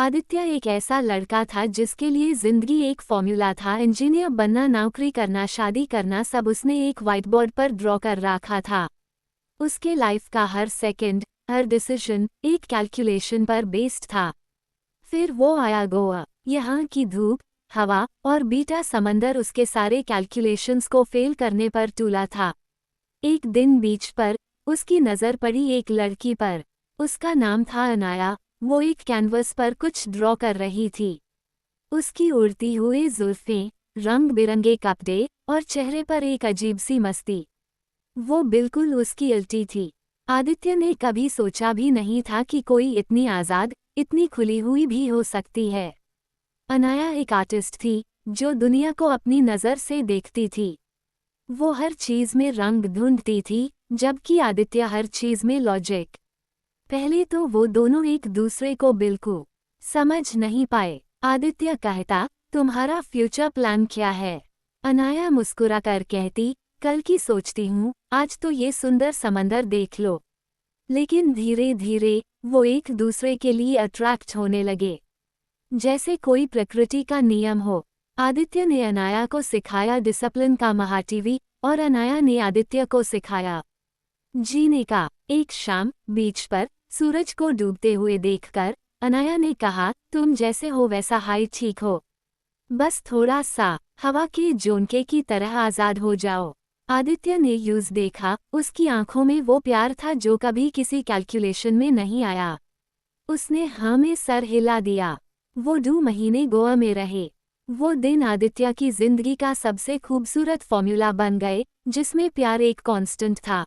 आदित्य एक ऐसा लड़का था जिसके लिए जिंदगी एक फॉर्मूला था। इंजीनियर बनना, नौकरी करना, शादी करना, सब उसने एक व्हाइट बोर्ड पर ड्रॉ कर रखा था। उसके लाइफ का हर सेकंड, हर डिसीजन एक कैलकुलेशन पर बेस्ड था। फिर वो आया गोवा। यहाँ की धूप, हवा और बीटा समंदर उसके सारे कैलकुलेशंस को फेल करने पर तुला था। एक दिन बीच पर उसकी नज़र पड़ी एक लड़की पर। उसका नाम था अनाया। वो एक कैनवस पर कुछ ड्रॉ कर रही थी। उसकी उड़ती हुई जुल्फें, रंग बिरंगे कपड़े और चेहरे पर एक अजीब सी मस्ती। वो बिल्कुल उसकी उल्टी थी। आदित्य ने कभी सोचा भी नहीं था कि कोई इतनी आज़ाद, इतनी खुली हुई भी हो सकती है। अनाया एक आर्टिस्ट थी जो दुनिया को अपनी नज़र से देखती थी। वो हर चीज़ में रंग ढूंढती थी, जबकि आदित्य हर चीज़ में लॉजिक। पहले तो वो दोनों एक दूसरे को बिल्कुल समझ नहीं पाए। आदित्य कहता, तुम्हारा फ्यूचर प्लान क्या है? अनाया मुस्कुराकर कहती, कल की सोचती हूँ, आज तो ये सुंदर समंदर देख लो। लेकिन धीरे धीरे वो एक दूसरे के लिए अट्रैक्ट होने लगे, जैसे कोई प्रकृति का नियम हो। आदित्य ने अनाया को सिखाया डिसिप्लिन का महाटीवी, और अनाया ने आदित्य को सिखाया जीने का। एक शाम बीच पर सूरज को डूबते हुए देखकर अनाया ने कहा, तुम जैसे हो वैसा हाई ठीक हो, बस थोड़ा सा हवा के झोंके की तरह आज़ाद हो जाओ। आदित्य ने यूज देखा, उसकी आंखों में वो प्यार था जो कभी किसी कैलकुलेशन में नहीं आया। उसने हाँ में सर हिला दिया। वो 2 महीने गोवा में रहे। वो दिन आदित्य की जिंदगी का सबसे खूबसूरत फॉर्मूला बन गए, जिसमें प्यार एक कांस्टेंट था।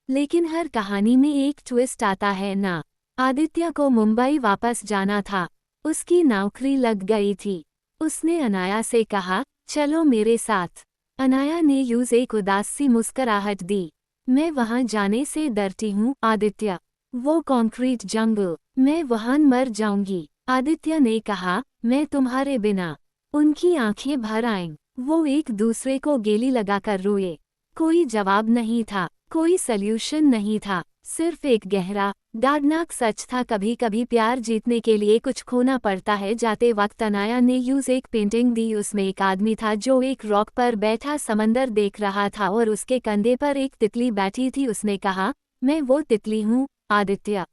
लेकिन हर कहानी में एक ट्विस्ट आता है ना। आदित्य को मुंबई वापस जाना था। उसकी नौकरी लग गई थी। उसने अनाया से कहा, चलो मेरे साथ। अनाया ने यूज एक उदास सी मुस्कुराहट दी। मैं वहां जाने से डरती हूँ आदित्य। वो कंक्रीट जंगल, मैं वहां मर जाऊंगी। आदित्य ने कहा, मैं तुम्हारे बिना। उनकी आंखें भर आईं। वो एक दूसरे को गेली लगाकर रोए। कोई जवाब नहीं था, कोई सल्यूशन नहीं था, सिर्फ एक गहरा, दर्दनाक सच था। कभी कभी प्यार जीतने के लिए कुछ खोना पड़ता है। जाते वक्त अनाया ने यूज एक पेंटिंग दी। उसमें एक आदमी था जो एक रॉक पर बैठा समंदर देख रहा था और उसके कंधे पर एक तितली बैठी थी। उसने कहा, मैं वो तितली हूँ आदित्य,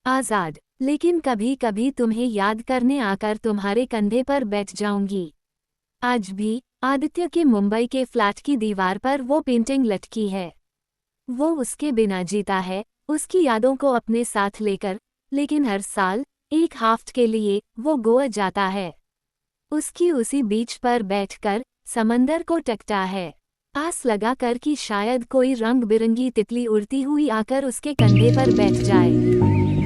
आज़ाद। लेकिन कभी कभी तुम्हें याद करने आकर तुम्हारे कंधे पर बैठ जाऊंगी। आज भी आदित्य के मुंबई के फ्लैट की दीवार पर वो पेंटिंग लटकी है। वो उसके बिना जीता है, उसकी यादों को अपने साथ लेकर। लेकिन हर साल एक हफ्ते के लिए वो गोवा जाता है। उसकी उसी बीच पर बैठकर समंदर को तकता है, आस लगाकर कि शायद कोई रंग बिरंगी तितली उड़ती हुई आकर उसके कंधे पर बैठ जाए।